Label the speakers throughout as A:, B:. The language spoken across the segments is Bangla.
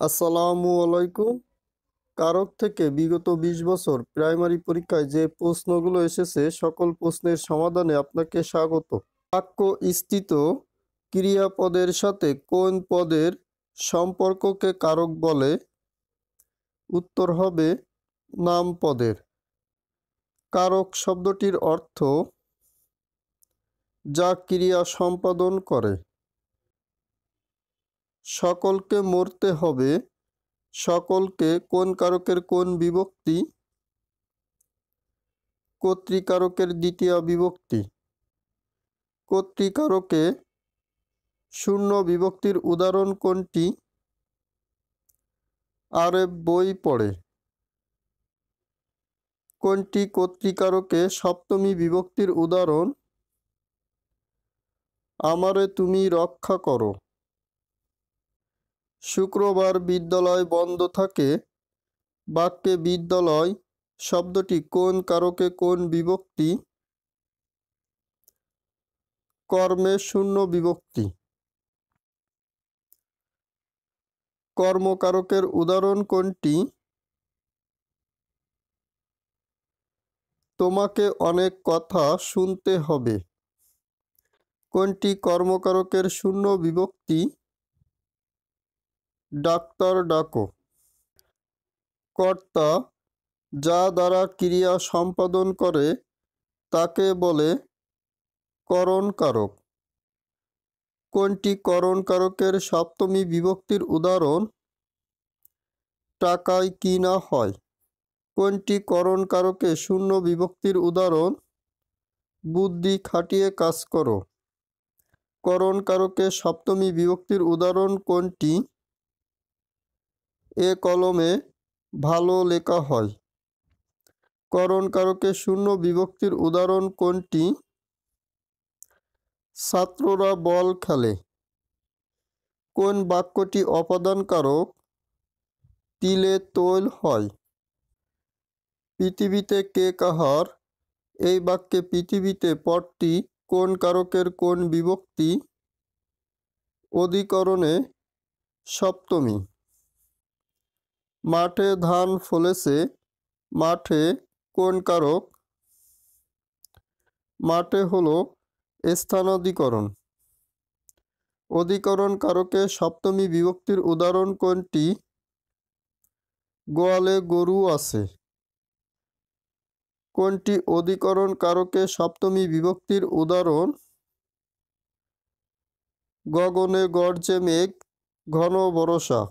A: আসসালামু আলাইকুম। কারক থেকে বিগত ২০ বছর প্রাইমারি পরীক্ষায় যে প্রশ্নগুলো এসেছে সকল প্রশ্নের সমাধানে আপনাকে স্বাগত। বাক্য স্থিত ক্রিয়াপদের সাথে কোন পদের সম্পর্ককে কারক বলে? উত্তর হবে নামপদের। কারক শব্দটির অর্থ যা ক্রিয়া সম্পাদন করে। সকলকে মরতে হবে, সকলকে কোন কারকের কোন বিভক্তি? কর্তৃকারকের দ্বিতীয়া বিভক্তি। কর্তৃকারকে শূন্য বিভক্তির উদাহরণ কোনটি? আরেফ বই পড়ে। কোনটি কর্তৃকারকে সপ্তমী বিভক্তির উদাহরণ? আমারে তুমি রক্ষা করো। শুক্রবার বিদ্যালয় বন্ধ থাকে। বাক্যে বিদ্যালয় শব্দটি কোন কারকে কোন বিভক্তি? কর্মে শূন্য বিভক্তি। কর্মকারকের উদাহরণ কোনটি? তোমাকে অনেক কথা শুনতে হবে। কোনটি কর্মকারকের শূন্য বিভক্তি? ডাক্তার ডাকো। কর্তা যা দ্বারা ক্রিয়া সম্পাদন করে তাকে বলে করণকারক। কোনটি করণকারকের সপ্তমী বিভক্তির উদাহরণ? টাকায় কিনা হয়। কোনটি করণকারকে শূন্য বিভক্তির উদাহরণ? বুদ্ধি খাটিয়ে কাজ করো। করণকারকে সপ্তমী বিভক্তির উদাহরণ কোনটি? এ কলমে ভালো লেখা হয়। করণকারকে শূন্য বিভক্তির উদাহরণ কোনটি? ছাত্ররা বল খেলে। কোন বাক্যটি অপাদান কারক? তিলে তৈল হয়। পৃথিবীতে কে কাহার? এই বাক্যে পৃথিবীতে পদটি কোন কারকের কোন বিভক্তি? অধিকরণে সপ্তমী। মাঠে ধান ফলেছে। মাঠে কোন কারক? মাঠে হলো স্থানাধিকরণ। অধিকরণ কারকে সপ্তমী বিভক্তির উদাহরণ কোনটি? গোয়ালে গরু আছে। কোনটি অধিকরণ কারকে সপ্তমী বিভক্তির উদাহরণ? গগনে গর্জে মেঘ, ঘন বর্ষা।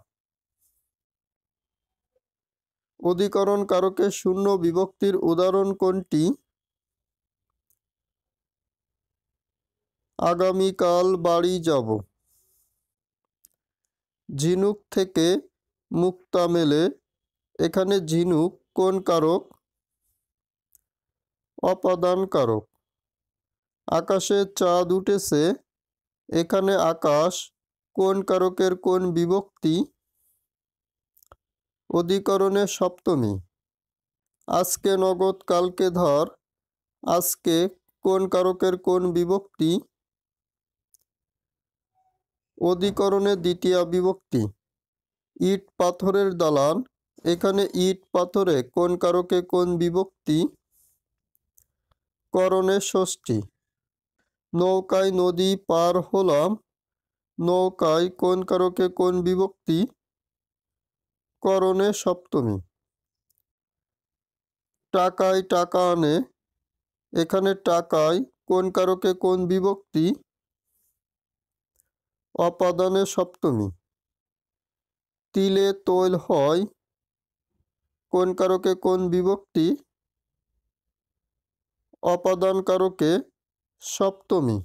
A: অধিকরণ কারকে শূন্য বিভক্তির উদাহরণ কোনটি? আগামীকাল বাড়ি যাব। ঝিনুক থেকে মুক্তা মেলে। এখানে ঝিনুক কোন কারক? অপাদান কারক। আকাশে চাঁদ উঠেছে। এখানে আকাশ কোন কারকের কোন বিভক্তি? অধিকরণে সপ্তমী। আজকে নগদ কালকে ধার। আজকে কোন কারকের কোন বিভক্তি? অধিকরণে দ্বিতীয়া বিভক্তি। ইট পাথরের দালান। এখানে ইট পাথরে কোন কারকে কোন বিভক্তি? করণে ষষ্ঠী। নৌকায় নদী পার হলাম। নৌকায় কোন কারকে কোন বিভক্তি? করণে সপ্তমী। টাকায় টাকা আনে। এখানে টাকায় কোন কারকে কোন বিভক্তি? অপাদানে সপ্তমী। তিলে তৈল হয়। কোন কারকে কোন বিভক্তি? অপাদান কারকে সপ্তমী।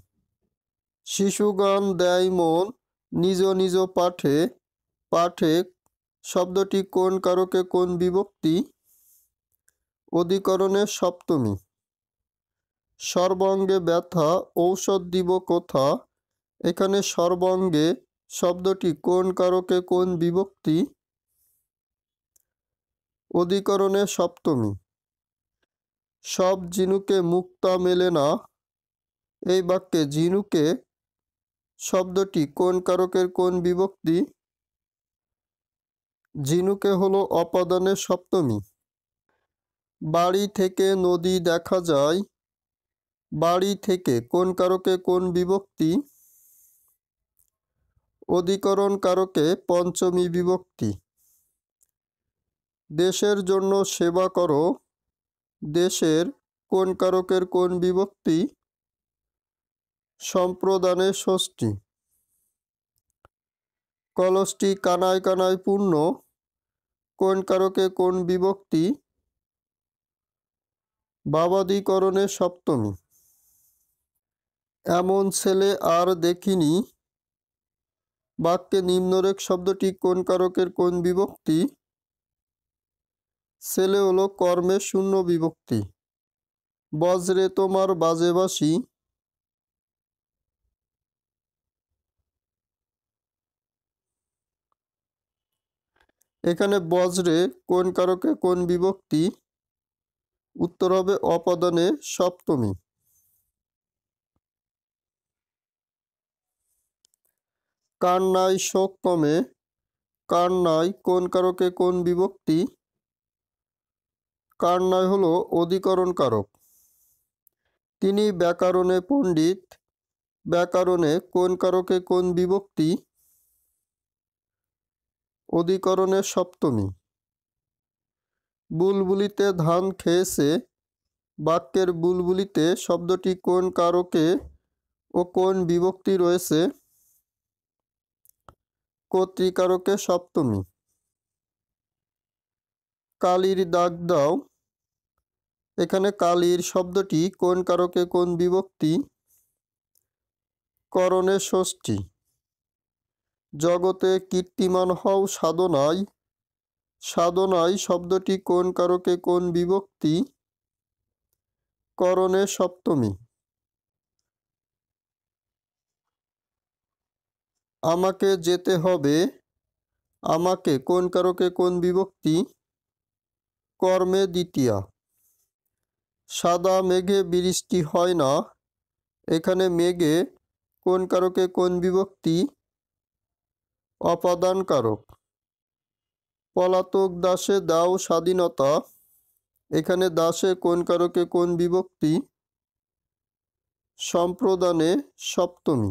A: শিশু গান দেয় মন নিজ নিজ পাঠে। পাঠে শব্দটি কোন কারকে কোন বিভক্তি? অধিকরণে সপ্তমী। সর্বাঙ্গে ব্যথা ঔষধ দিব কোথা। এখানে সর্বাঙ্গে শব্দটি কোন কারকে কোন বিভক্তি? অধিকরণে সপ্তমী। সব ঝিনুকে মুক্তা মেলে না। এই বাক্যে ঝিনুকে শব্দটি কোন কারকের কোন বিভক্তি? ঝিনুকে হলো অপাদানের সপ্তমী। বাড়ি থেকে নদী দেখা যায়। বাড়ি থেকে কোন কারকে কোন বিভক্তি? অধিকরণ কারকে পঞ্চমী বিভক্তি। দেশের জন্য সেবা করো। দেশের কোন কারকের কোন বিভক্তি? সম্প্রদানে ষষ্ঠী। কলসটি কানায় কানায় পূর্ণ। কোন কারকে কোন বিভক্তি? বাবাদিকরণে সপ্তমী। এমন ছেলে আর দেখিনি। বাক্যে নিম্নরেখ শব্দটি কোন কারকের কোন বিভক্তি? ছেলে হলো কর্মের শূন্য বিভক্তি। বজ্রে তোমার বাজে বাঁশি। এখানে বজ্রে কোন কারকে কোন বিভক্তি? উত্তর হবে অপাদানে সপ্তমী। কান্নায় শোক কমে। কান্নায় কোন কারকে কোন বিভক্তি? কান্নায় হলো অধিকরণ কারক। তিনি ব্যাকরণে পণ্ডিত। ব্যাকরণে কোন কারকে কোন বিভক্তি? অধিকরণে সপ্তমী। বুলবুলিতে ধান খেয়েছে। বাক্যের বুলবুলিতে শব্দটি কোন কারকে ও কোন বিভক্তি রয়েছে? কর্তৃকারকে সপ্তমী। কালির দাগ দাও। এখানে কালির শব্দটি কোন কারকে কোন বিভক্তি? করণে ষষ্ঠী। জগতে কীর্তিমান হও সাধনায়। সাধনায় শব্দটি কোন কারকে কোন বিভক্তি? করণে সপ্তমী। আমাকে যেতে হবে। আমাকে কোন কারকে কোন বিভক্তি? কর্মে দ্বিতীয়া। সাদা মেঘে বৃষ্টি হয় না। এখানে মেঘে কোন কারকে কোন বিভক্তি? অপাদান কারক। পলাতক দাসে দাও স্বাধীনতা। এখানে দাসে কোন কারকে কোন বিভক্তি? সম্প্রদানে সপ্তমী।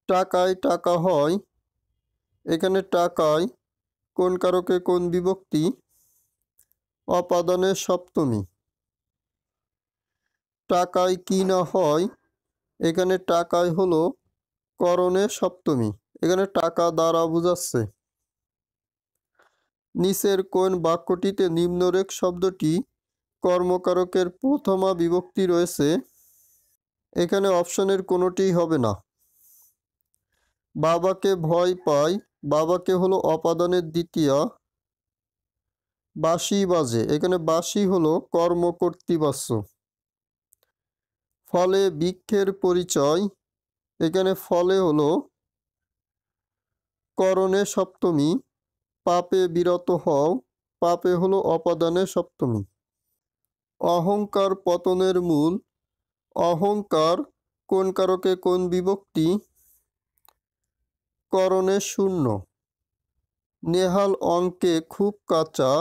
A: টাকায় টাকা হয়। এখানে টাকায় কোন কারকে কোন বিভক্তি? অপাদানে সপ্তমী। টাকায় কি না হয়। এখানে টাকায় হলো করণে সপ্তমী। এখানে টাকা দ্বারা বোঝাচ্ছে। নিচের কোন বাক্যটিতে নিম্নরেখ শব্দটি কর্মকারকের প্রথমা বিভক্তি রয়েছে? এখানে অপশনের কোনোটিই হবে না। বাবাকে ভয় পাই। বাবাকে হলো অপাদানের দ্বিতীয়া। বাঁশি বাজে। এখানে বাঁশি হলো কর্ম কর্তৃবাচ্য। ফলে বৃক্ষের পরিচয়। এখানে ফলে হলো করণে সপ্তমী। পাপে বিরত হও। পাপে হলো অপাদানে সপ্তমী। অহংকার পতনের মূল। অহংকার কোন কারকে কোন বিভক্তি? করণে শূন্য। নেহাল অঙ্কে খুব কাঁচা।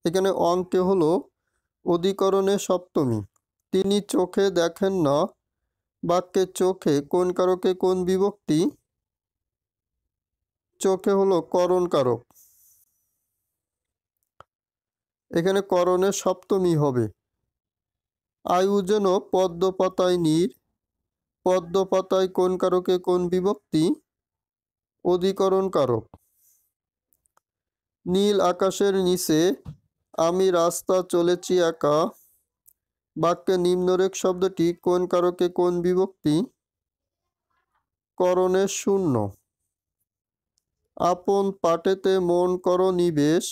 A: এখানে অঙ্কে হলো অধিকরণে সপ্তমী। তিনি চোখে দেখেন না। বাক্যে চোখে কোন কারকে কোন বিভক্তি? চোখে হলো করণ কারক। এখানে করণে সপ্তমী হবে। আয়ু যেন পদ্ম পাতায় নীর। পদ্ম পাতায় কোন কারকে কোন বিভক্তি? অধিকরণ কারক। নীল আকাশের নিচে আমি রাস্তা চলেছি একা। বাক্যে নিম্নরেখ শব্দটি কোন কারকে কোন বিভক্তি? করণে শূন্য। আপন পাটেতে মন করো নিবেশ।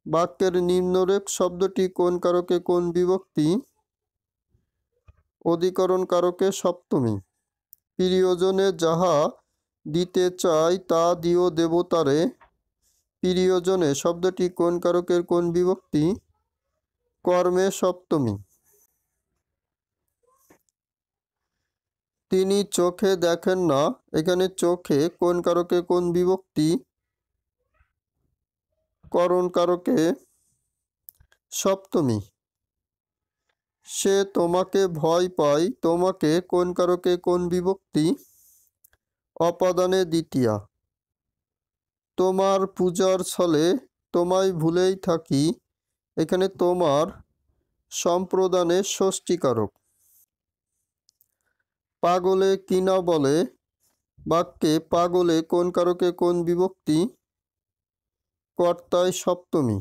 A: বাক্যের নিম্নরেখ শব্দটি কোন কারকে কোন বিভক্তি? অধিকরণ কারকে সপ্তমী। প্রিয়জনে যাহা দিতে চাই তা দিও দেবতারে। প্রিয়জনে শব্দটি কোন কারকের কোন বিভক্তি? কর্মে সপ্তমী। তিনি চোখে দেখেন না, এখানে চোখে কোন কারকে কোন বিভক্তি, করণ কারকে সপ্তমী। সে তোমাকে ভয় পায়, তোমাকে কোন কারকে কোন বিভক্তি, অপাদানে দ্বিতীয়া। তোমার পূজার ছলে তোমায় ভুলেই থাকি, এখানে তোমার সম্প্রদানে ষষ্ঠীকারক। পাগলে কিনা বলে, বাক্যে পাগলে কোন কারকে কোন বিভক্তি, কর্তায় সপ্তমী।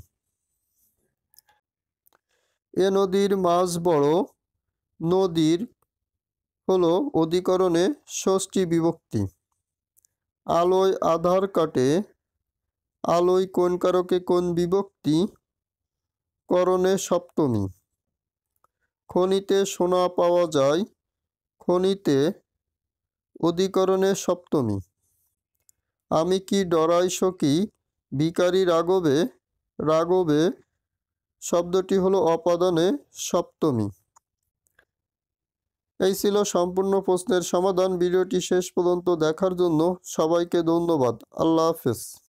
A: এ নদীর মাছ বড়, নদীর হলো অধিকরণে ষষ্ঠী বিভক্তি। আলোয় আধার কাটে, আলোয় কোন কারকে কোন বিভক্তি, করণে সপ্তমী। খনিতে সোনা পাওয়া যায়, খনিতে অধিকরণে সপ্তমী। আমি কি ডরাই সখী, ভিখারি রাঘবে, রাঘবে শব্দটি হলো অপাদানে সপ্তমী। এই ছিল সম্পূর্ণ প্রশ্নের সমাধান। ভিডিওটি শেষ পর্যন্ত দেখার জন্য সবাইকে ধন্যবাদ। আল্লাহ হাফেজ।